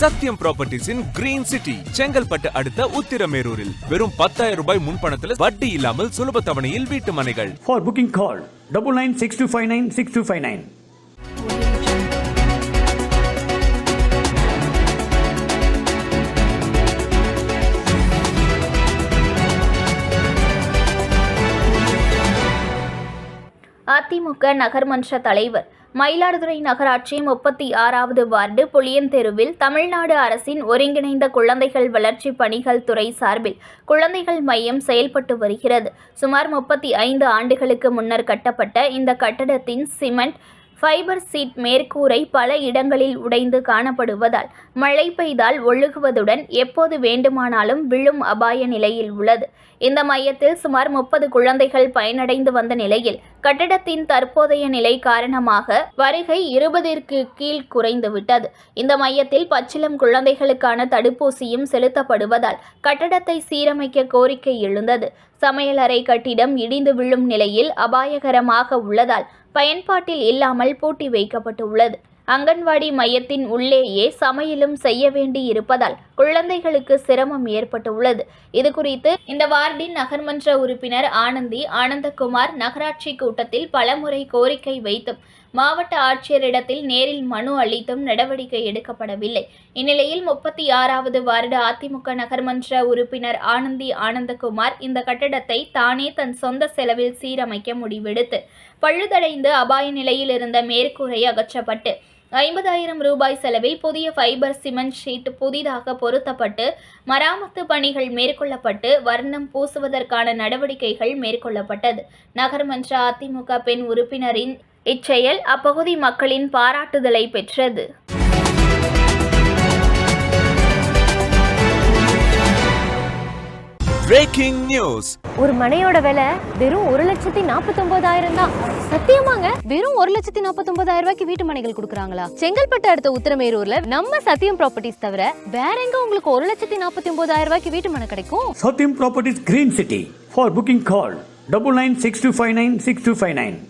சத்யம் ப்ராப்பர்ட்டிஸின் green city Chengalpattu அடுத்த உத்திரமேரூரில் வெறும் 10,000 ரூபாய் முன்பணத்தில் வட்டி இல்லாமல் சுலப தவணையில் வீட்டு மனைகள். For booking call 9962596259. அதிமுக நகர்மன்ற தலைவர் மயிலாடுதுறை நகராட்சி 36வது வார்டு புளியந்தெருவில் தமிழ்நாடு அரசின் ஒருங்கிணைந்த குழந்தைகள் வளர்ச்சி பணிகள் துறை சார்பில் குழந்தைகள் மையம் செயல்பட்டு வருகிறது. சுமார் 35 ஆண்டுகளுக்கு முன்னர் கட்டப்பட்ட இந்த கட்டடத்தின் சிமெண்ட் ஃபைபர் சீட் மேற்கூரை பல இடங்களில் உடைந்து காணப்படுவதால் மழை பெய்தால் ஒழுகுவதுடன் எப்போது வேண்டுமானாலும் விழும் அபாய நிலையில் உள்ளது. இந்த மையத்தில் சுமார் 30 குழந்தைகள் பயனடைந்து வந்த நிலையில் கட்டடத்தின் தற்போதைய நிலை காரணமாக வருகை 20ற்கு கீழ் குறைந்துவிட்டது. இந்த மையத்தில் பச்சிளம் குழந்தைகளுக்கான தடுப்பூசியும் செலுத்தப்படுவதால் கட்டடத்தை சீரமைக்க கோரிக்கை எழுந்தது. சமையலறை கட்டிடம் இடிந்து விழும் நிலையில் அபாயகரமாக உள்ளதால் பயன்பாட்டில் இல்லாமல் பூட்டி வைக்கப்பட்டுள்ளது. அங்கன்வாடி மையத்தின் உள்ளேயே சமையலும் செய்ய வேண்டி இருப்பதால் குழந்தைகளுக்கு சிரமம் ஏற்பட்டுள்ளது. இதுகுறித்து இந்த வார்டின் நகர்மன்ற உறுப்பினர் ஆனந்தகுமார் நகராட்சி கூட்டத்தில் பலமுறை கோரிக்கை வைத்தும் மாவட்ட ஆட்சியரிடத்தில் நேரில் மனு அளித்தும் நடவடிக்கை எடுக்கப்படவில்லை. இந்நிலையில் 36வது வார்டு அதிமுக நகர்மன்ற உறுப்பினர் ஆனந்தகுமார் இந்த கட்டடத்தை தானே தன் சொந்த செலவில் சீரமைக்க முடிவெடுத்து பழுதடைந்து அபாய நிலையில் இருந்த மேற்கூரை அகற்றப்பட்டு 50,000 ரூபாய் செலவில் புதிய ஃபைபர் சிமெண்ட் ஷீட் புதிதாக பொருத்தப்பட்டு மராமத்து பணிகள் மேற்கொள்ளப்பட்டு வர்ணம் பூசுவதற்கான நடவடிக்கைகள் மேற்கொள்ளப்பட்டது. நகர்மன்ற அதிமுக பெண் உறுப்பினரின் இச்செயல் அப்பகுதி மக்களின் பாராட்டுதலை பெற்றது. Breaking news. ஒரு மனையோட விலை வெறும் 1,49,000 தான். சத்தியமாங்க, வெறும் 1,49,000 ரூபாய்க்கு வீட்டு மனைகள் கொடுக்குறாங்களா? செங்கல்பட்டு அடுத்த உத்திரமேரூர்ல நம்ம சத்தியம் ப்ராப்பர்ட்டிஸ் தவிர வேற எங்க உங்களுக்கு 1,49,000 ரூபாய்க்கு வீட்டு மனை கிடைக்கும்? Satyam Properties Green City. For booking call 9962596259.